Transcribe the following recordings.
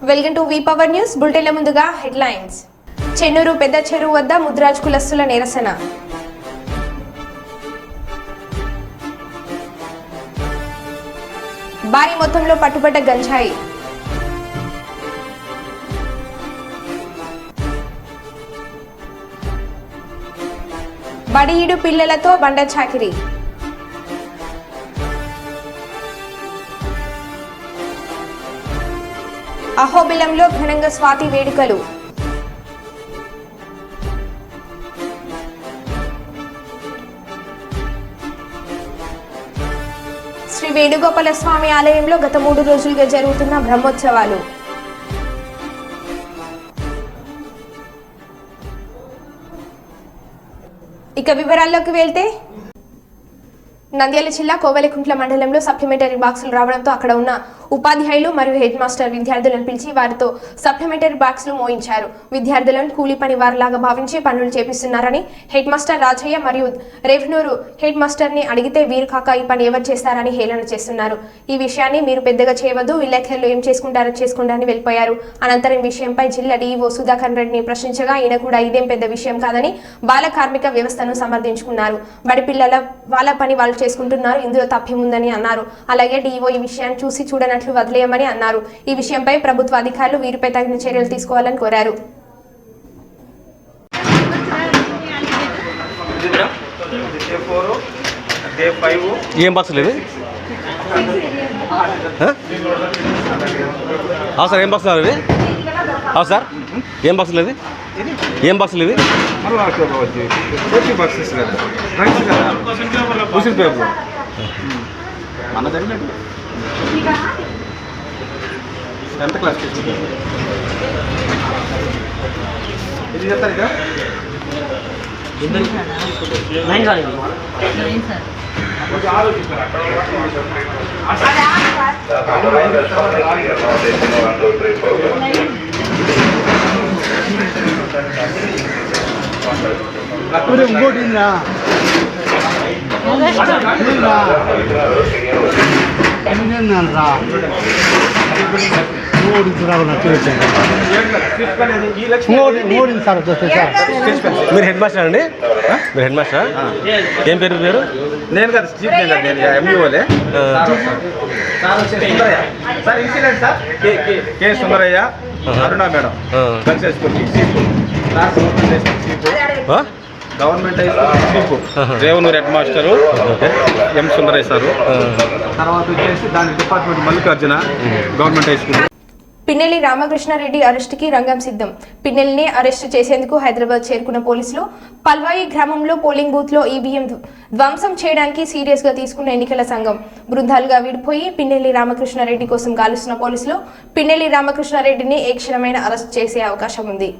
Welcome to V Power News బులెటిన్ల ముందుగా headlines. Chennur పెద్ద చెరువు వద్ద ముద్రాజ్ కులస్తుల నిరసన. భారీ మొత్తంలో పట్టుబడ్డ గంజాయి. బడిఈడు పిల్లలతో బండ చాకిరీ. అహోబిలంలో ఘనంగా స్వాతి వేడుకలు. శ్రీ వేణుగోపాల స్వామి ఆలయంలో గత 3 రోజులుగా జరుగుతున్న బ్రహ్మోత్సవాలు. ఇక వివరాల్లోకి వెళ్తే, నంద్యాల జిల్లా కోవెలకుంట్ల మండలంలో సప్లిమెంటరీ బాక్సులు రావడంతో అక్కడ ఉన్న ఉపాధ్యాయులు మరియు హెడ్ మాస్టర్ విద్యార్థులను పిలిచి వారితో సప్లిమెంటరీ బాక్సులు మోయించారు. విద్యార్థులను కూలీ పని వారిలాగా భావించి పనులు చేపిస్తున్నారని హెడ్ మాస్టర్ రాజయ్య మరియు రేవనూరు హెడ్ మాస్టర్ ని అడిగితే వీరు కాక ఈ పని ఎవరు చేస్తారని హేళన చేస్తున్నారు. ఈ విషయాన్ని మీరు పెద్దగా చేయవద్దు, విలేకరులు ఏం చేసుకుంటారో చేసుకుంటారని వెళ్ళిపోయారు. అనంతరం ఈ విషయంపై జిల్లా డీఈఓ సుధాకర్ రెడ్డిని ప్రశ్నించగా ఈయన కూడా ఇదేం పెద్ద విషయం కాదని బాల కార్మిక వ్యవస్థను సమర్థించుకున్నారు. బడి పిల్లల వాళ్ళ పని వాళ్ళు చేసుకుంటున్నారు, ఇందులో తప్పేముందని అన్నారు. అలాగే డీఈఓ ఈ విషయాన్ని చూసి చూడనట్లు వదిలేయమని అన్నారు. ఈ విషయంపై ప్రభుత్వ అధికారులు వీరిపై తగిన చర్యలు తీసుకోవాలని కోరారు. ఏం బాక్సులు ఇవి? సార్ ఏం బాక్సులు ఇవి? సార్ ఏం బాక్సులు ఇవి? ఏం బాక్సులు ఇవి? ఎంత క్లాస్ ఇది చెప్తారు ఇక ఇంకోటి మీరు హెడ్ మాస్టర్ అండి? మీరు హెడ్ మాస్టర్? ఏం పేరు పేరు? నేను కదా చీఫ్, నేను ఎంఈఓలే. Sir incident sir K Sundaraiah, Aruna madam girls high school government high school Revanur head master M Sundaraiah sir. తర్వాత వచ్చేసి దాని department Mallikarjuna government high school. Pinnelli Ramakrishna Reddy అరెస్టుకి రంగం సిద్ధం. పిన్నెల్లిని అరెస్టు చేసేందుకు హైదరాబాద్ చేరుకున్న పోలీసులు పల్వాయి గ్రామంలో పోలింగ్ బూత్ లో ఈవీఎం ధ్వంసం చేయడానికి సీరియస్ గా తీసుకున్న ఎన్నికల సంఘం బృందాలుగా విడిపోయి పిన్నెల్లి రామకృష్ణారెడ్డి కోసం గాలుస్తున్న పోలీసులు పిన్నెల్లి రామకృష్ణారెడ్డిని ఏ క్షణమైన అరెస్ట్ చేసే అవకాశం ఉంది.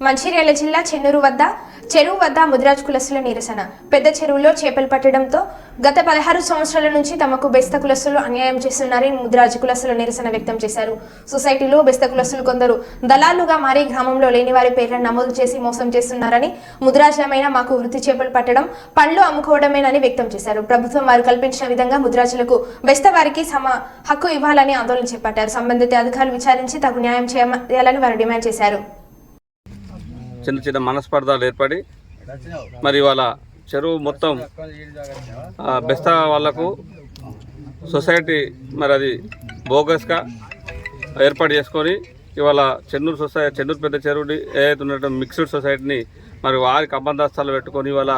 మంచిర్యాల జిల్లా చెరువు వద్ద ముద్రాజ్ కులస్తుల నిరసన. పెద్ద చెరువులో చేపలు పట్టడంతో గత 16 సంవత్సరాల నుంచి తమకు బెస్త కులస్తులు అన్యాయం చేస్తున్నారని ముద్రాజ్ కులస్తుల నిరసన వ్యక్తం చేశారు. సొసైటీలో బెస్త కులస్తులు కొందరు దళాలుగా మారి గ్రామంలో లేని వారి పేర్లను నమోదు చేసి మోసం చేస్తున్నారని, ముద్రాజులమైన మాకు వృత్తి చేపలు పట్టడం పండ్లు అమ్ముకోవడమేనని వ్యక్తం చేశారు. ప్రభుత్వం వారు కల్పించిన విధంగా ముద్రాజులకు బెస్త వారికి హక్కు ఇవ్వాలని ఆందోళన చేపట్టారు. సంబంధిత అధికారులు విచారించి తగు న్యాయం చేయాలని వారు డిమాండ్ చేశారు. చిన్న చిన్న మనస్పర్ధలు ఏర్పడి మరి వాళ్ళ చెరువు మొత్తం బెస్తా వాళ్లకు సొసైటీ మరి అది బోగస్గా ఏర్పాటు చేసుకొని ఇవాళ చెన్నూరు పెద్ద చెరువుని ఏదైతే ఉన్నట్టు మిక్స్డ్ సొసైటీని మరి వారికి అబంధాస్తాలు పెట్టుకొని ఇవాళ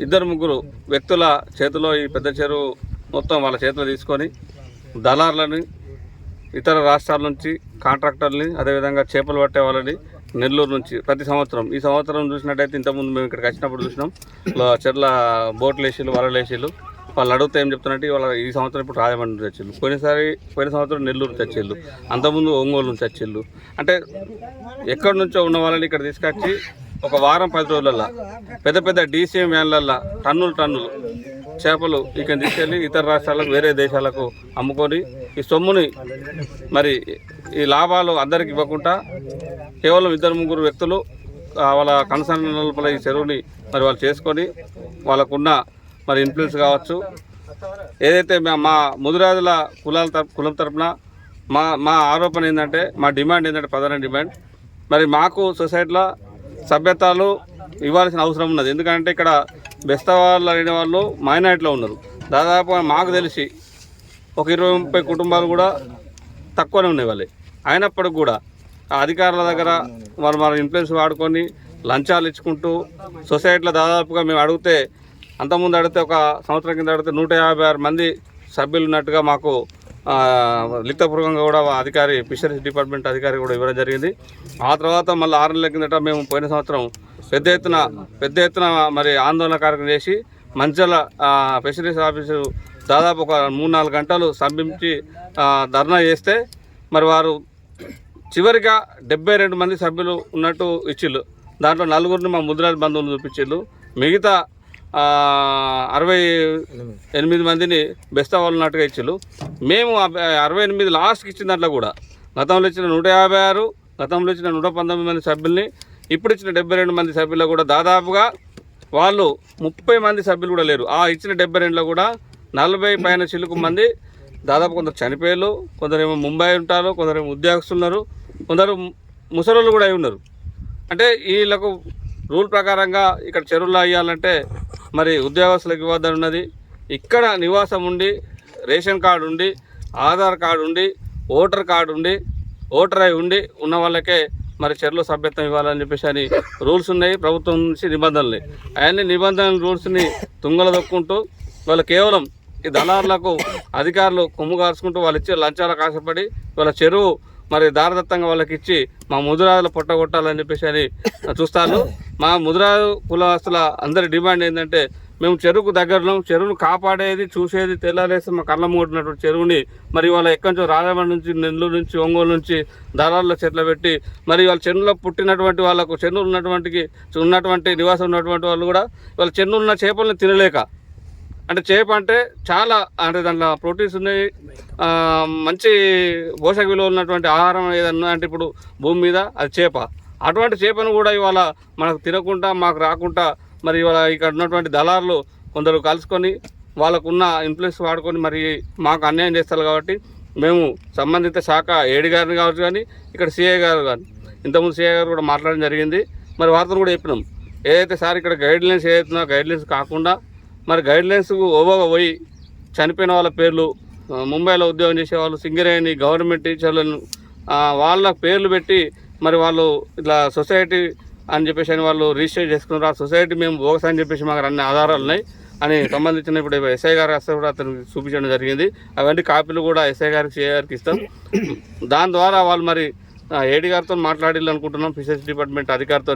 ఇద్దరు ముగ్గురు వ్యక్తుల చేతిలో ఈ పెద్ద చెరువు మొత్తం వాళ్ళ చేతిలో తీసుకొని దళారులని ఇతర రాష్ట్రాల నుంచి కాంట్రాక్టర్ని అదేవిధంగా చేపలు పట్టే వాళ్ళని నెల్లూరు నుంచి ప్రతి సంవత్సరం ఈ సంవత్సరం చూసినట్టయితే ఇంతకుముందు మేము ఇక్కడికి వచ్చినప్పుడు చూసినాం చెర్ల బోట్లు వేసిళ్ళు వలలు వేసిళ్ళు వాళ్ళు అడిగితే ఏం చెప్తున్నట్టు వాళ్ళ ఈ సంవత్సరం ఇప్పుడు రాజమండ్రి తెచ్చిళ్ళు పోయిన సంవత్సరం నెల్లూరు తెచ్చిళ్ళు అంతకుముందు ఒంగోలు నుంచి తెచ్చిళ్ళు అంటే ఎక్కడి నుంచో ఉన్న వాళ్ళని ఇక్కడ తీసుకొచ్చి ఒక వారం 10 రోజులల్లో పెద్ద పెద్ద డీసీఎం వ్యాన్లల్లో టన్నులు చేపలు ఇక్కడ తీసుకెళ్ళి ఇతర రాష్ట్రాలకు వేరే దేశాలకు అమ్ముకొని ఈ సొమ్ముని మరి ఈ లాభాలు అందరికి ఇవ్వకుండా కేవలం 2-3 వ్యక్తులు వాళ్ళ కన్సర్న్ లోపల ఈ చెరువుని మరి వాళ్ళు చేసుకొని వాళ్ళకున్న మరి ఇన్ఫ్లుయెన్స్ కావచ్చు ఏదైతే మా ముదిరాజుల కులం తరపున మా ఆరోపణ ఏంటంటే మా డిమాండ్ ఏంటంటే ప్రధాన డిమాండ్ మరి మాకు సొసైటీలో సభ్యతలు ఇవ్వాల్సిన అవసరం ఉన్నది. ఎందుకంటే ఇక్కడ బెస్త వాళ్ళు అయిన వాళ్ళు మైనారిటీలో ఉన్నారు. దాదాపు మాకు తెలిసి ఒక 20-30 కుటుంబాలు కూడా తక్కువనే ఉన్నాయి వాళ్ళే. అయినప్పటికి కూడా ఆ అధికారుల దగ్గర మన ఇన్ఫ్లుయెన్స్ వాడుకొని లంచాలు ఇచ్చుకుంటూ సొసైటీలో దాదాపుగా మేము అడిగితే అంతకుముందు అడిగితే ఒక సంవత్సరం కింద అడిగితే 156 మంది సభ్యులు ఉన్నట్టుగా మాకు లిఖితపూర్వకంగా కూడా అధికారి ఫిషరీస్ డిపార్ట్మెంట్ అధికారి కూడా ఇవ్వడం జరిగింది. ఆ తర్వాత మళ్ళీ 6 నెలల కిందట మేము పోయిన సంవత్సరం పెద్ద ఎత్తున మరి ఆందోళన కార్యక్రమం చేసి మంచిల ఫిషరీస్ ఆఫీసు దాదాపు ఒక 3-4 గంటలు స్తంభించి ధర్నా చేస్తే మరి వారు చివరిగా 72 మంది సభ్యులు ఉన్నట్టు ఇచ్చిళ్ళు. దాంట్లో 4 మా ముద్రాజ్ బంధువులు చూపించిళ్ళు. మిగతా 68 మందిని బెస్తా వాళ్ళు ఉన్నట్టుగా ఇచ్చిళ్ళు. మేము 68 లాస్ట్కి ఇచ్చిన దాంట్లో కూడా గతంలో ఇచ్చిన 156, గతంలో ఇచ్చిన 119 మంది సభ్యుల్ని, ఇప్పుడు ఇచ్చిన 72 మంది సభ్యులు కూడా దాదాపుగా వాళ్ళు 30 మంది సభ్యులు కూడా లేరు. ఆ ఇచ్చిన 72లో కూడా 40 పైన చిలుకు మంది దాదాపు కొందరు చనిపోయారు, కొందరేమో ముంబై ఉంటారు, కొందరేమో ఉద్యోగస్తులు ఉన్నారు, కొందరు ముసలోళ్ళు కూడా అయి ఉన్నారు. అంటే వీళ్ళకు రూల్ ప్రకారంగా ఇక్కడ చెరువులు అయ్యాలంటే మరి ఉద్యోగస్తులకు ఇవ్వద్దని ఉన్నది. ఇక్కడ నివాసం ఉండి రేషన్ కార్డు ఉండి ఆధార్ కార్డు ఉండి ఓటర్ కార్డు ఉండి ఓటర్ అయి ఉండి ఉన్న వాళ్ళకే మరి చెరువులో సభ్యత్వం ఇవ్వాలని చెప్పేసి అని రూల్స్ ఉన్నాయి. ప్రభుత్వం నుంచి నిబంధనలు అవన్నీ నిబంధనల రూల్స్ని తుంగలు దొక్కుంటూ వాళ్ళు కేవలం ఈ దళారులకు అధికారులు కొమ్ము కాల్చుకుంటూ వాళ్ళు ఇచ్చే లంచాలకు ఆశపడి వాళ్ళ చెరువు మరి దారదత్తంగా వాళ్ళకి ఇచ్చి మా ముదిరాజుల పొట్టగొట్టాలని చెప్పేసి అని చూస్తారు. మా ముదిరాజు కులస్తుల అందరి డిమాండ్ ఏంటంటే మేము చెరువుకు దగ్గరలో చెరువును కాపాడేది చూసేది తెల్లారేసి మా కళ్ళ మూడినటువంటి చెరువుని మరి వాళ్ళ ఎక్కడి నుంచో రాజమండ్రి నుంచి నెల్లూరు నుంచి ఒంగోలు నుంచి దళారుల చెట్లు పెట్టి మరి వాళ్ళ చెరువులో పుట్టినటువంటి వాళ్ళకు చెరువులు ఉన్నటువంటి నివాసం ఉన్నటువంటి వాళ్ళు కూడా వాళ్ళ చెరువులు ఉన్న చేపలను తినలేక, అంటే చేప అంటే చాలా అంటే దాంట్లో ప్రోటీన్స్ ఉన్నాయి, మంచి పోషక విలువలు ఉన్నటువంటి ఆహారం ఏదన్నా అంటే ఇప్పుడు భూమి మీద అది చేప. అటువంటి చేపను కూడా ఇవాళ మనకు తినకుండా మాకు రాకుండా మరి ఇవాళ ఇక్కడ ఉన్నటువంటి దళారులు కొందరు కలుసుకొని వాళ్ళకున్న ఇన్ఫ్లుయెన్స్ వాడుకొని మరి మాకు అన్యాయం చేస్తారు. కాబట్టి మేము సంబంధిత శాఖ ఏడి గారిని కావచ్చు కానీ ఇక్కడ సిఐ గారు కానీ ఇంతకుముందు సిఐ గారు కూడా మాట్లాడడం జరిగింది. మరి వార్తలు కూడా చెప్పినాం ఏదైతే సార్ ఇక్కడ గైడ్లైన్స్ ఏదైతుందో గైడ్లైన్స్ కాకుండా మరి గైడ్లైన్స్కు ఓవోగా పోయి చనిపోయిన వాళ్ళ పేర్లు, ముంబైలో ఉద్యోగం చేసేవాళ్ళు, సింగరేణి గవర్నమెంట్ టీచర్లను వాళ్ళ పేర్లు పెట్టి మరి వాళ్ళు ఇట్లా సొసైటీ అని చెప్పేసి అని వాళ్ళు రిజిస్టర్ చేసుకున్నారు. ఆ సొసైటీ మేము బోగస్ అని చెప్పేసి మాకు అన్ని ఆధారాలు ఉన్నాయి అని సంబంధించిన ఇప్పుడు ఎస్ఐ గారు వస్తే కూడా అతనికి చూపించడం జరిగింది. అవన్నీ కాపీలు కూడా ఎస్ఐ గారికి సిఐ గారికి ఇస్తాం. దాని ద్వారా వాళ్ళు మరి ఏడీ గారితో మాట్లాడాలి అనుకుంటున్నాం, ఫిషరీస్ డిపార్ట్మెంట్ అధికారితో.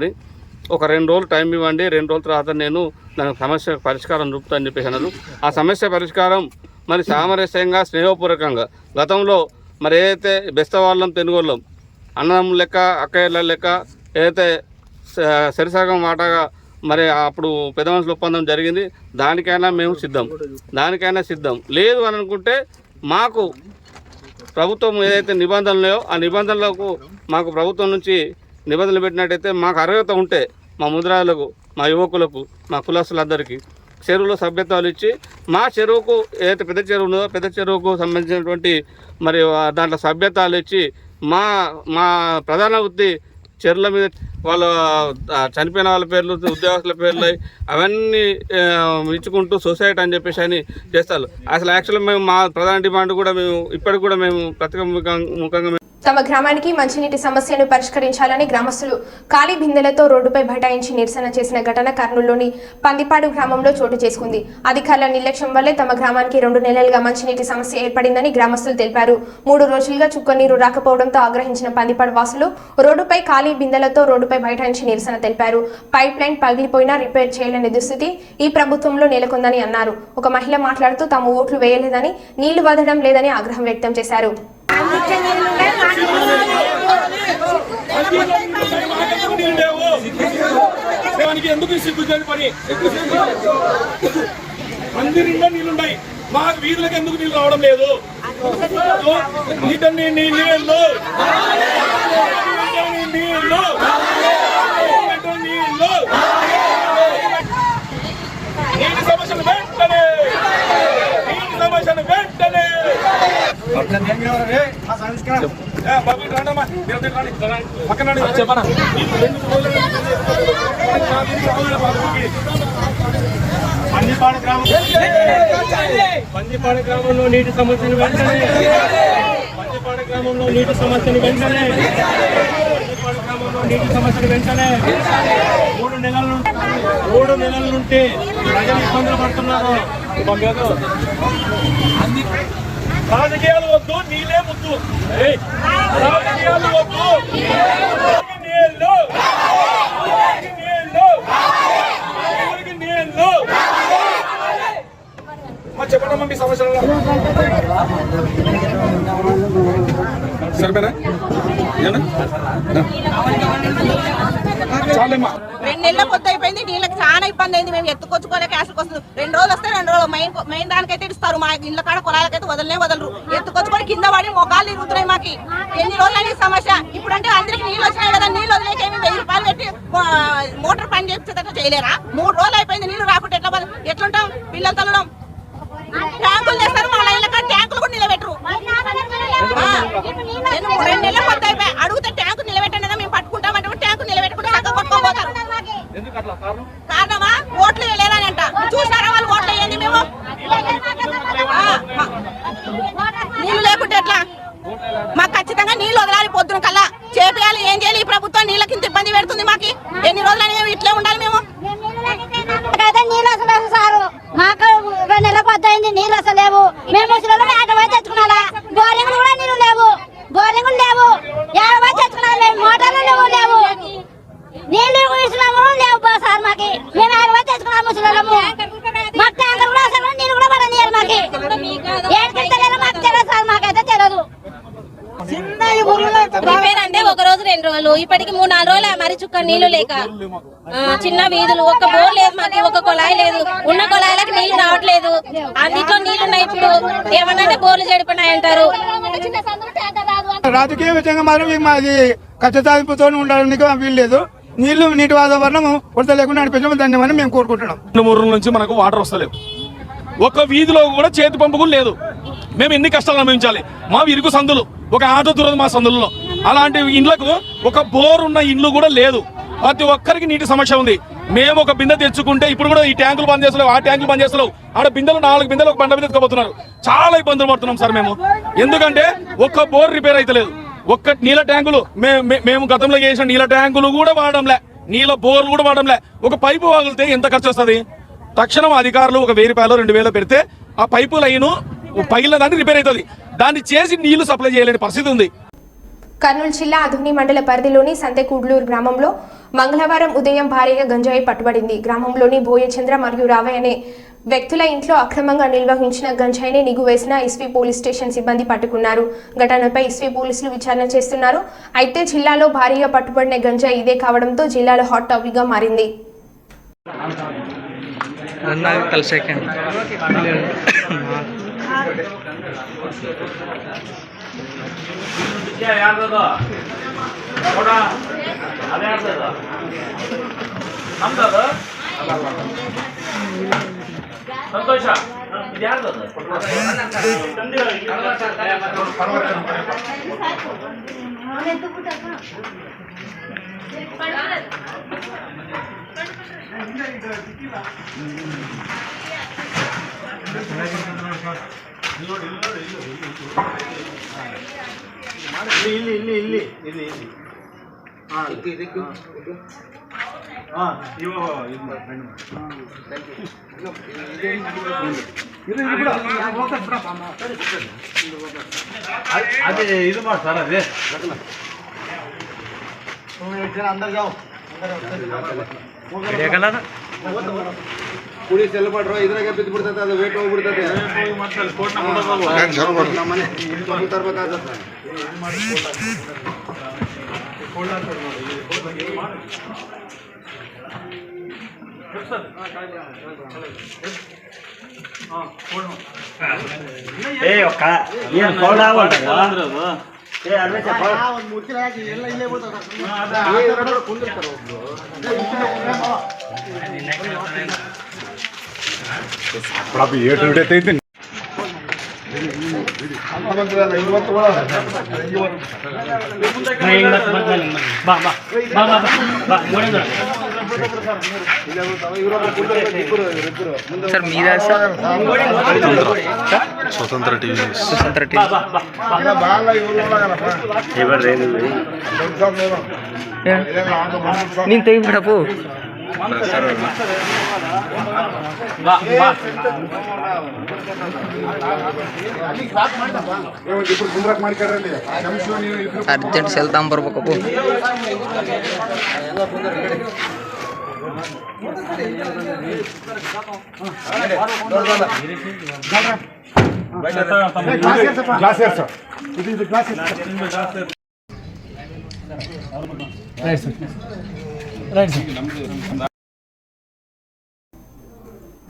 ఒక 2 రోజులు టైం ఇవ్వండి, 2 రోజుల తర్వాత నేను దానికి సమస్య పరిష్కారం చూపుతా అని చెప్పేసి అన్నారు. ఆ సమస్య పరిష్కారం మరి సామరస్యంగా స్నేహపూర్వకంగా గతంలో మరి ఏదైతే బెస్త వాళ్ళం తెలుగోళ్ళం అన్నదమ్ముల లెక్క అక్కయ్యల లెక్క ఏదైతే సరిసగం వాటాగా మరి అప్పుడు పెద్ద మనుషుల ఒప్పందం జరిగింది, దానికైనా మేము సిద్ధం లేదు అని అనుకుంటే మాకు ప్రభుత్వం ఏదైతే నిబంధనలు ఉన్నాయో ఆ నిబంధనలకు మాకు ప్రభుత్వం నుంచి నిబంధనలు పెట్టినట్టయితే మాకు అర్హత ఉంటే మా ముద్రాలకు, మా యువకులకు, మా కులస్తులందరికీ చెరువులో సభ్యత్వాలు ఇచ్చి మా చెరువుకు ఏదైతే పెద్ద చెరువు ఉన్నదో పెద్ద చెరువుకు సంబంధించినటువంటి మరి దాంట్లో సభ్యత్వాలు ఇచ్చి మా ప్రధాన వృత్తి చెరువుల మీద వాళ్ళ చనిపోయిన వాళ్ళ పేర్లు, ఉద్యోగస్తుల పేర్లు అవన్నీ ఇచ్చుకుంటూ సొసైటీ అని చెప్పేసి అని చేస్తారు. అసలు యాక్చువల్గా మేము మా ప్రధాన డిమాండ్ కూడా మేము ఇప్పటికి కూడా మేము ప్రతిముఖంగా తమ గ్రామానికి మంచినీటి సమస్యను పరిష్కరించాలని గ్రామస్తులు ఖాళీ బిందెలతో రోడ్డుపై బైఠాయించి నిరసన చేసిన ఘటన కర్నూలులోని పందిపాడు గ్రామంలో చోటు చేసుకుంది. అధికారుల నిర్లక్ష్యం వల్లే తమ గ్రామానికి 2 నెలలుగా మంచినీటి సమస్య ఏర్పడిందని గ్రామస్తులు తెలిపారు. 3 రోజులుగా చుక్క నీరు రాకపోవడంతో ఆగ్రహించిన పందిపాడు వాసులు రోడ్డుపై ఖాళీ బిందెలతో రోడ్డుపై బైఠాయించి నిరసన తెలిపారు. పైప్ లైన్ పగిలిపోయినా రిపేర్ చేయలేని దుస్థితి ఈ ప్రభుత్వంలో నెలకొందని అన్నారు. ఒక మహిళ మాట్లాడుతూ తాము ఓట్లు వేయలేదని, నీళ్లు వదలడం లేదని ఆగ్రహం వ్యక్తం చేశారు. ఎందుకు సిగ్గుచేని పని? మందిరంలో నీళ్ళున్నాయి, మాకు వీధులకు ఎందుకు నీళ్ళు రావడం లేదు? నీళ్ళు నీటి సమస్యను వెంటనే చెప్పనా? పందిపాడు గ్రామంలో నీటి సమస్యను వెంటనే 3 నెలల నుండి ప్రజలు ఇబ్బందులు పడుతున్నారు. రాజకీయాలు వద్దు, నీళ్ళే ముద్దు. రాజకీయాలు వద్దు, నీళ్ళు చెప్పండి. మీ సమస్యలు సరిపోయినా? చాలేమ్మా. 2 నెలల పొద్దు అయిపోయింది. నీళ్ళకి చాలా ఇబ్బంది అయింది. మేము ఎత్తుకొచ్చుకోలేక క్యాష్ వస్తుంది. 2 రోజులు వస్తే 2 రోజులు మెయిన్ దానికైతే ఇస్తారు. మా ఇళ్ళ కాడ కులాలకైతే వదలరు. ఎత్తుకొచ్చుకొని కింద పడి మొగాలు తిరుగుతున్నాయి. మాకు ఎన్ని రోజులు సమస్య. ఇప్పుడంటే అందరికి నీళ్ళు వచ్చినాయి కదా, నీళ్ళు వదిలేక 1000 రూపాయలు పెట్టి మోటార్ పని చేసేటట్టు చేయలేరా? 3 రోజులు అయిపోయింది. నీళ్ళు రాకుంటే ఎట్లుంటాం? పిల్లలు తల్లడం ట్యాంకులు చేస్తారు. మా ఇళ్ళ కాడ ట్యాంకులు కూడా నిలబెట్టరు. 2 నెలల పొద్దు అయిపోయి అడిగితే ట్యాంకు నిలబెట్టండి, మేము పట్టుకుంటామంటే ట్యాంకు నిలబెట్టుకుంటే చక్కగా పట్టుకోబోతారు. కారణమా? ఓట్లు వేయలేదని అంట. చూసారా వాళ్ళు ఓట్లు వేయండి? మేము నీళ్ళు లేకుంటే ఎట్లా? మాకు ఖచ్చితంగా నీళ్ళు వదలాలి. పొద్దున కల్లా చేపియాలి. ఏం చేయాలి? ఈ ప్రభుత్వం నీళ్ళకి ఇంత ఇబ్బంది పెడుతుంది. మాకు ఎన్ని రోజులని మేము ఇట్లే ఉండాలి? మేము నీళ్ళు అసలు సారు మాకు 2 నెలల పొద్దు అయింది. నీళ్ళు అసలు లేవు. మేము ముసలి ఏటవై తెచ్చుకున్నా. బోరింగ్లు కూడా నీళ్ళు లేవు. బోరింగ్లు లేవు. ఏటవై తెచ్చుకున్నా. మేము మోటార్లు లేవు. నీళ్ళు ఇస్తున్నాము లేవు సార్. మాకు మేము ఏటవై తెచ్చుకున్నాము ముసలము. మాకు ట్యాంకర్ కూడా అసలు నీళ్ళు కూడా పడనియాలి. మాకు ఏడికి తెలియదు. మాకు తెలియదు సార్. మాకైతే తెలియదు. రిపేర్ అంటే 1 రోజు 2 రోజులు, ఇప్పటికి 3-4 రోజులు మరి చుక్క నీళ్లు లేక చిన్న వీధులు, ఒక బోర్ లేదు మాకు, ఒక కుళాయి లేదు. ఉన్న కుళాయిలకు నీళ్లు రావట్లేదు. అందులో నీళ్లు ఉన్నాయి. ఇప్పుడు ఏమన్నా బోర్లు చెడిపోయినాయి అంటారు. రాజకీయ విధంగా మాత్రం మాది కష్టసాధింపుతో ఉండడానికి వీలు లేదు. నీటి వాతావరణం కొరత లేకుండా నడిపించడం ధన్యమని మేము కోరుకుంటున్నాం. 3 రోజుల నుంచి మనకు వాటర్ వస్తలేవు. ఒక్క వీధిలో కూడా చేతి పంపు కూడా లేదు. మేము ఎన్ని కష్టాలు అనుభవించాలి? మా ఇరుకు సందులు, ఒక ఆటో దూరదు మా సందులలో. అలాంటి ఇండ్లకు ఒక బోర్ ఉన్న ఇండ్లు కూడా లేదు. ప్రతి ఒక్కరికి నీటి సమస్య ఉంది. మేము ఒక బిందె తెచ్చుకుంటే ఇప్పుడు కూడా ఈ ట్యాంకులు బంద్ చేస్తలేవు, ఆ ట్యాంకులు బంద్ చేస్తలేవు. ఆడ బిందెలు 4 బిందెలు ఒక బండ మీద ఎత్తుకోబోతున్నారు. చాలా ఇబ్బందులు పడుతున్నాం సార్ మేము. ఎందుకంటే ఒక్క బోర్ రిపేర్ అయితలేదు. ఒక్క నీళ్ళ ట్యాంకులు మేము గతంలో చేసిన నీళ్ళ ట్యాంకులు కూడా వాడడంలే, నీళ్ళ బోర్లు కూడా వాడడంలే. ఒక పైపు వాగితే ఎంత ఖర్చు వస్తుంది? తక్షణం అధికారులు ఒక 1000 రూపాయలు 2000 పెడితే ఆ పైపు లైను పగిలిన దాన్ని రిపేర్ అవుతుంది. దాన్ని చేసి నీళ్లు సప్లై చేయలేని పరిస్థితి ఉంది. కర్నూలు జిల్లా అధుని మండల పరిధిలోని సంతెకూడ్లూరు గ్రామంలో మంగళవారం ఉదయం భారీగా గంజాయి పట్టుబడింది. గ్రామంలోని బోయచంద్ర మరియు రావయ్య అనే వ్యక్తుల ఇంట్లో అక్రమంగా నిర్వహించిన గంజాయిని నిగువేసిన ఎస్వీ పోలీస్ స్టేషన్ సిబ్బంది పట్టుకున్నారు. ఘటనపై ఎస్వీ పోలీసులు విచారణ చేస్తున్నారు. అయితే జిల్లాలో భారీగా పట్టుబడిన గంజాయి ఇదే కావడంతో జిల్లాలో హాట్ టాపిక్ గా మారింది. ಸಂತೋಷ అదే ఇది మా సార్ అదే अंदर जाओ पूरी सेल पड़ रहा इधर क्या बित पड़ता था वेट हो पड़ता था मतलब कोट ना पड़ा मने तो उतर बता देता कोला ए ओका ये कोला बोलता ए अरे चप्पल ಒಂದು ಮೂರ್ತಿ ಹಾಕಿ ಎಲ್ಲ ಇಲ್ಲೇ ಬಿಡ್ತಾರೆ ये ಎರಡು ಕುಂದಿರ್ತಾರೆ ಅಪ್ಪ ಏಟ್ ಹಿಡಿತೈತೆ ಐತಿ सर मीरा सर స్వతంత్ర టీవీ स्वतंत्र टीवी ನೀನು ತೆಗಿ ಬಿಡಪ್ಪು ಅರ್ಜೆಂಟ್ ಸೆಲ್ ತಗೊಂಬರ್ಬೇಕಪ್ಪು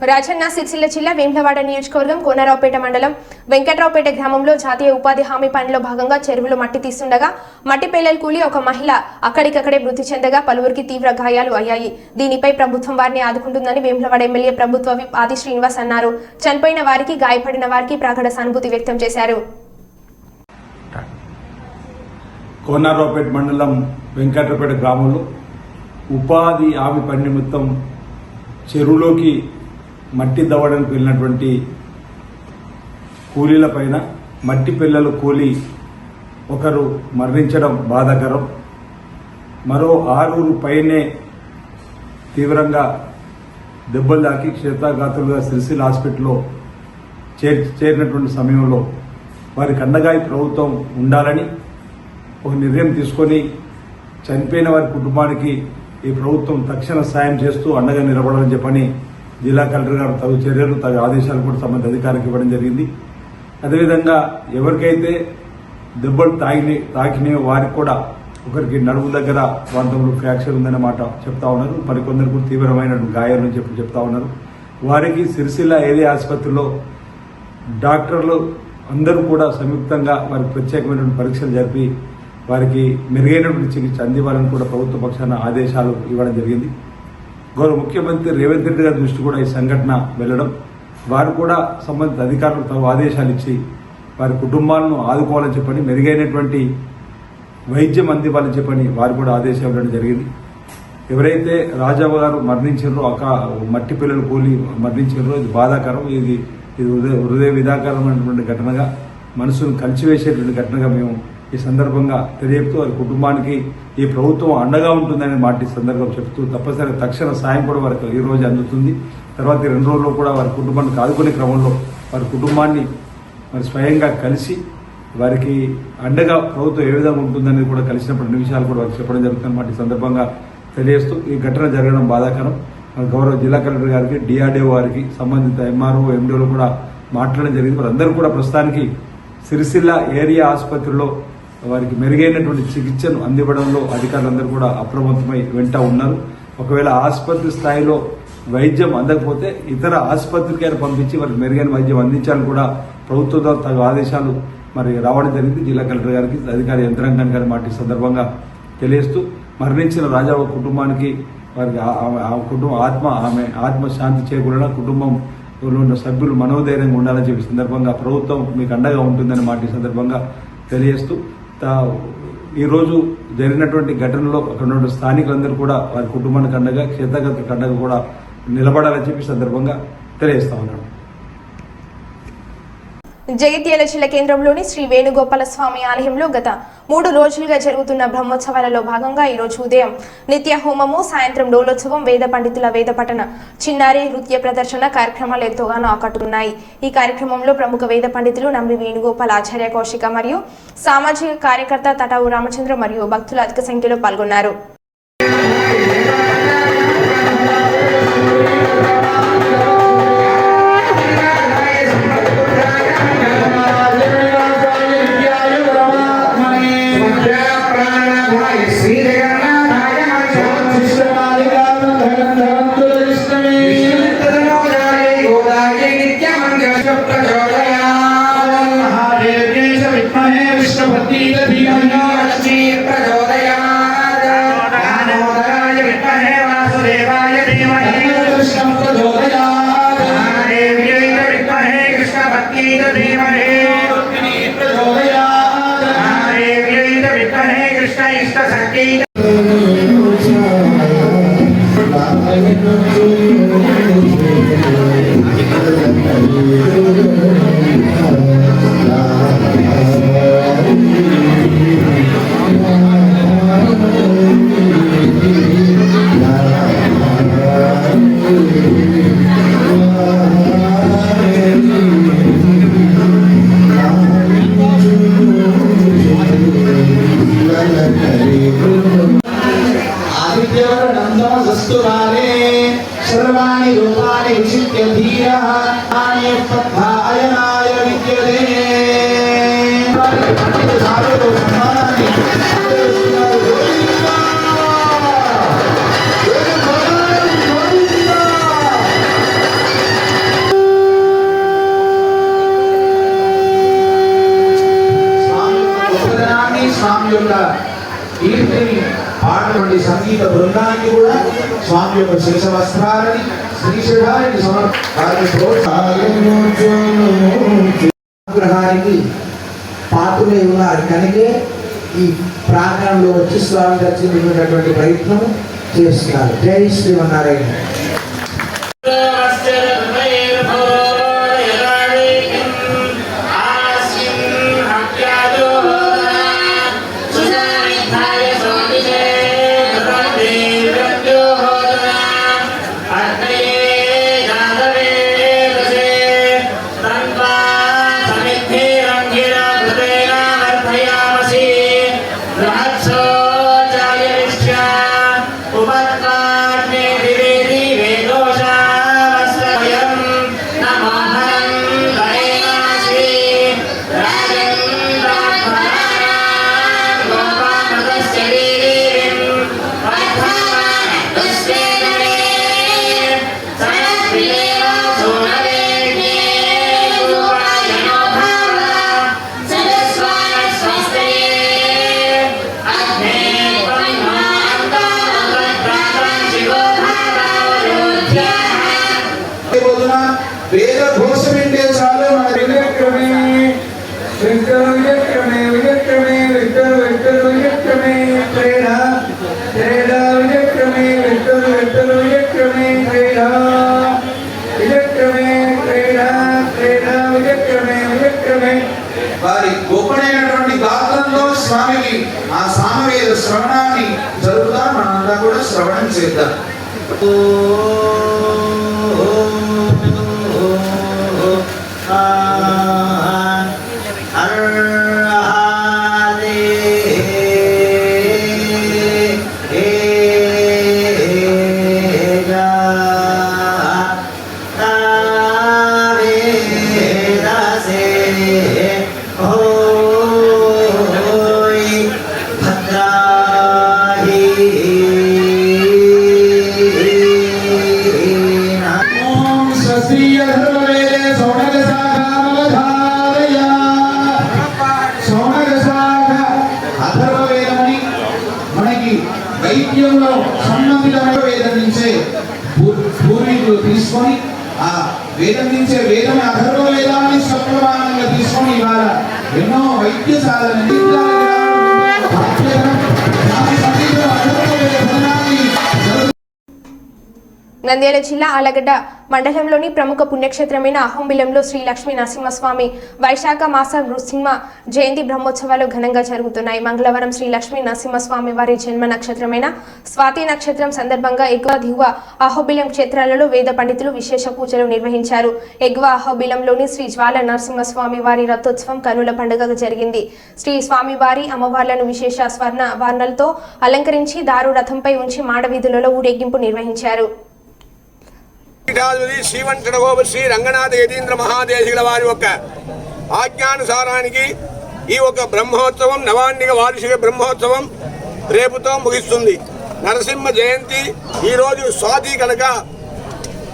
రాజన్న సిరిసిల్ల జిల్లా వేములవాడ నియోజకవర్గం కోనరావుపేట మండలం వెంకట్రావుపేట గ్రామంలో జాతీయ ఉపాధి హామీ పనిలో భాగంగా చెరువులో మట్టి తీస్తుండగా మట్టి పేలలు కూలి ఒక మహిళ అక్కడికక్కడే మృతి చెందగా పలువురికి తీవ్ర గాయాలు అయ్యాయి. దీనిపై ప్రభుత్వం వారిని ఆదుకుంటుందని వేములవాడ ఎమ్మెల్యే ప్రభుత్వ విప్ ఆది శ్రీనివాస్ అన్నారు. చనిపోయిన వారికి గాయపడిన వారికి ప్రగాఢ సానుభూతి వ్యక్తం చేశారు. కోనరావుపేట మండలం వెంకట్రావుపేట గ్రామంలో ఉపాధి హామీ పని నిమిత్తం చెరువులోకి మట్టి దవ్వడానికి వెళ్ళినటువంటి కూలీల పైన మట్టి పిల్లలు కూలి ఒకరు మరణించడం బాధాకరం. మరో 6 పైనే తీవ్రంగా దెబ్బలు తాకి క్షేత్రఘాతులుగా సిరిసిల్ల హాస్పిటల్లో చేరినటువంటి సమయంలో వారికి అండగా ఈ ప్రభుత్వం ఉండాలని ఒక నిర్ణయం తీసుకొని చనిపోయిన వారి కుటుంబానికి ఈ ప్రభుత్వం తక్షణ సాయం చేస్తూ అండగా నిలబడాలని చెప్పని జిల్లా కలెక్టర్ గారు తగు చర్యలు తగు ఆదేశాలు కూడా సంబంధిత అధికారికి ఇవ్వడం జరిగింది. అదేవిధంగా ఎవరికైతే దెబ్బలు తాకినాయో వారికి కూడా ఒకరికి నడుము దగ్గర ప్రాంతంలో ఫ్రాక్చర్ ఉందనే మాట చెప్తా ఉన్నారు. మరికొందరు కూడా తీవ్రమైన గాయాలు చెప్తా ఉన్నారు. వారికి సిరిసిల్ల ఏరియా ఆసుపత్రిలో డాక్టర్లు అందరూ కూడా సంయుక్తంగా వారికి ప్రత్యేకమైనటువంటి పరీక్షలు జరిపి వారికి మెరుగైనటువంటి చికిత్స అందివ్వాలని కూడా ప్రభుత్వ పక్షాన ఆదేశాలు ఇవ్వడం జరిగింది. గౌరవ ముఖ్యమంత్రి రేవంత్ రెడ్డి గారి దృష్టి కూడా ఈ సంఘటన వెళ్లడం, వారు కూడా సంబంధిత అధికారులకు తగు ఆదేశాలు ఇచ్చి వారి కుటుంబాలను ఆదుకోవాలని చెప్పని మెరుగైనటువంటి వైద్యం అందివ్వాలని చెప్పని వారు కూడా ఆదేశాలు ఇవ్వడం జరిగింది. ఎవరైతే రాజావ గారు మరణించారో మట్టి పిల్లలు కూలి మరణించారో ఇది బాధాకరం. ఇది హృదయ విదాకరమైనటువంటి ఘటనగా మనసును కలిసివేసేటువంటి ఘటనగా మేము ఈ సందర్భంగా తెలియజేస్తూ వారి కుటుంబానికి ఈ ప్రభుత్వం అండగా ఉంటుందని మాట ఈ సందర్భం చెప్తూ తప్పనిసరి తక్షణ సాయం కూడా వారికి ఈ రోజు అందుతుంది. తర్వాత 2 రోజుల్లో కూడా వారి కుటుంబానికి ఆదుకునే క్రమంలో వారి కుటుంబాన్ని మరి స్వయంగా కలిసి వారికి అండగా ప్రభుత్వం ఏ విధంగా ఉంటుందనేది కూడా కలిసినప్పుడు అన్ని విషయాలు కూడా వారికి చెప్పడం జరుగుతుందన్నమాట ఈ సందర్భంగా తెలియజేస్తూ ఈ ఘటన జరగడం బాధాకరం. గౌరవ జిల్లా కలెక్టర్ గారికి, డిఆర్డీఓ వారికి, సంబంధిత ఎంఆర్ఓ ఎండిఓలు కూడా మాట్లాడడం జరిగింది. వారందరూ కూడా ప్రస్తుతానికి సిరిసిల్ల ఏరియా ఆసుపత్రిలో వారికి మెరుగైనటువంటి చికిత్సను అందివ్వడంలో అధికారులందరూ కూడా అప్రమత్తమై వెంట ఉన్నారు. ఒకవేళ ఆసుపత్రి స్థాయిలో వైద్యం అందకపోతే ఇతర ఆసుపత్రికైనా పంపించి వారికి మెరుగైన వైద్యం అందించాలని కూడా ప్రభుత్వం తగు ఆదేశాలు మరి రావడం జరిగింది. జిల్లా కలెక్టర్ గారికి, అధికారి యంత్రాంగానికి గారి మాట సందర్భంగా తెలియజేస్తూ మరణించిన రాజావ కుటుంబానికి వారికి కుటుంబ ఆత్మ శాంతి చేకూరడం, కుటుంబంలో ఉన్న సభ్యులు మనోధైర్యంగా ఉండాలని చెప్పి సందర్భంగా ప్రభుత్వం మీకు అండగా ఉంటుందని మాట సందర్భంగా తెలియజేస్తూ ఈరోజు జరిగినటువంటి ఘటనలో అక్కడ ఉన్న స్థానికులందరూ కూడా వారి కుటుంబానికి అండగా, క్షేత్రగతికి అండగా కూడా నిలబడాలని చెప్పి సందర్భంగా తెలియజేస్తా ఉన్నాను. జగిత్యాల జిల్లా కేంద్రంలోని శ్రీ వేణుగోపాల స్వామి ఆలయంలో గత 3 రోజులుగా జరుగుతున్న బ్రహ్మోత్సవాలలో భాగంగా ఈ రోజు ఉదయం నిత్య హోమము, సాయంత్రం డోలోత్సవం, వేద పండితుల వేద పఠన, చిన్నారి నృత్య ప్రదర్శన కార్యక్రమాలు ఎంతోగానో ఆకట్టుకున్నాయి. ఈ కార్యక్రమంలో ప్రముఖ వేద పండితులు నంబి వేణుగోపాల్, ఆచార్య కౌశిక మరియు సామాజిక కార్యకర్త తటావు రామచంద్ర మరియు భక్తులు అధిక సంఖ్యలో పాల్గొన్నారు. స్వామి యొక్క కీర్తిని పాడినటువంటి సంగీత బృందానికి కూడా స్వామి యొక్క శేష వస్త్రాలని శ్రీశైలానికి సమర్పణానికి పాత్రలే ఉన్నారు కనుకే ఈ ప్రాంగణంలో వచ్చి స్వామి దర్శించుకునేటువంటి ప్రయత్నం చేస్తున్నారు. జై శ్రీమన్నారాయణ. వేద ఘోష వింటే చాలు మన విజయక్రమే విక్టర్ విజయక్రమే విజయక్రమే విక్టర్ విక్టర్ విజయక్రమే క్రీడ క్రీడ విజయక్రమే విక్టర్ విక్టర్ విజయక్రమే క్రీడ విజయక్రమే క్రీడ క్రీడ విజయక్రమే విజయక్రమే. వారి గొప్పనైనటువంటి గాత్రంలో స్వామికి ఆ సామవేద శ్రవణాన్ని జరుగుతా మనంతా కూడా శ్రవణం చేద్దాం. వైద్యంలో సంబంధితమైన వేదం నుంచే పూర్వీకులు తీసుకొని ఆ వేదం నుంచే వేదమే అధర్వ వేదాన్ని సప్రమాణంగా తీసుకొని ఇవాళ ఎన్నో వైద్య సాధన నంద్యాల జిల్లా ఆలగడ్డ మండలంలోని ప్రముఖ పుణ్యక్షేత్రమైన అహోబిలంలో శ్రీ లక్ష్మీ నరసింహస్వామి వైశాఖ మాస నృసింహ జయంతి బ్రహ్మోత్సవాలు ఘనంగా జరుగుతున్నాయి. మంగళవారం శ్రీ లక్ష్మీ నరసింహస్వామి వారి జన్మ నక్షత్రమైన స్వాతి నక్షత్రం సందర్భంగా ఎగువ దిగువ అహోబిలం క్షేత్రాలలో వేద పండితులు విశేష పూజలు నిర్వహించారు. ఎగువ అహోబిలంలోని శ్రీ జ్వాల నరసింహస్వామి వారి రథోత్సవం కనుల పండుగగా జరిగింది. శ్రీ స్వామివారి అమ్మవార్లను విశేష స్వర్ణ వర్ణలతో అలంకరించి దారు రథంపై ఉంచి మాడవీధులలో ఊరేగింపు నిర్వహించారు. శ్రీ రంగనాథ యతీంద్ర మహాదేశికుల వారి యొక్క ఆజ్ఞానుసారానికి ఈ ఒక బ్రహ్మోత్సవం నవాన్నిక వార్షిక బ్రహ్మోత్సవం రేపుతో ముగిస్తుంది. నరసింహ జయంతి ఈరోజు స్వాతి కనుక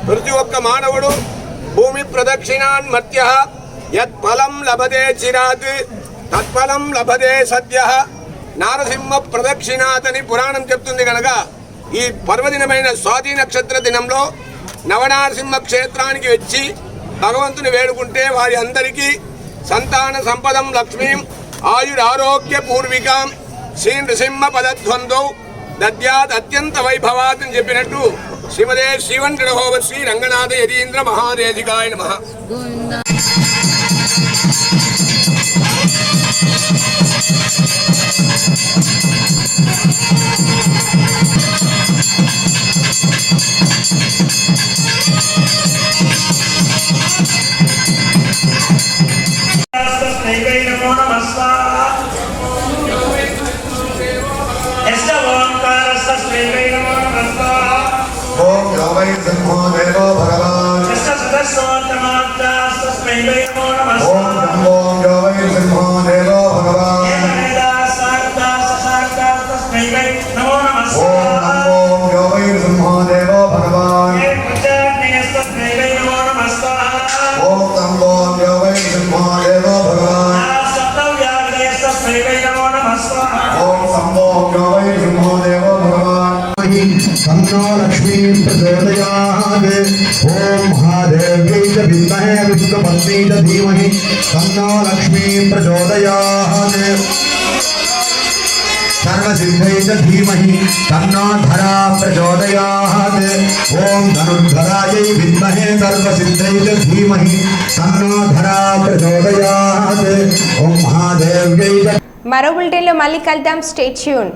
ప్రతి ఒక్క మానవుడు భూమి ప్రదక్షిణాన్ మర్త్య యత్ఫలం లభతే చిరాత్ తత్ఫలం లభతే సద్య నారసింహ ప్రదక్షిణాత్ అని పురాణం చెప్తుంది. కనుక ఈ పర్వదినమైన స్వాతి నక్షత్ర దినంలో నవనారసింహ క్షేత్రానికి వచ్చి భగవంతుని వేడుకుంటే వారి అందరికీ సంతాన సంపదం లక్ష్మీం ఆయురారోగ్య పూర్వికాం శ్రీ నృసింహ పదద్వంద్వౌ దద్యాత్ అత్యంత వైభవాత్ అని చెప్పినట్టు శ్రీమదే శ్రీవంటహోవ శ్రీ రంగనాథ యతీంద్ర మహాదేశికాయ నమః. ఓం గవై సింహో దేవో భగవాన్ ఓం నమో గవై సింహో దేవో భగవాన్ ఓం నమో గవై సింహో దేవో భగవాన్ ఓం నమో గవై సింహో దేవో భగవాన్ ఓం నమో గవై సింహో దేవో భగవాన్. तन्नो लक्ष्मी प्रचोदयात् ओम महादेव्यै च विद्महे विष्णुपत्न्यै च धीमहि तन्नो लक्ष्मी प्रचोदयात् सर्वसिद्ध्यै च धीमहि तन्नो धरा प्रचोदयात् ओम धनुर्धरायै विद्महे सर्वसिद्ध्यै च धीमहि तन्नो धरा प्रचोदयात् ओम महादेव्यै च. మరో బులెటిన్లో మళ్ళీ కలుద్దాం. Stay tune.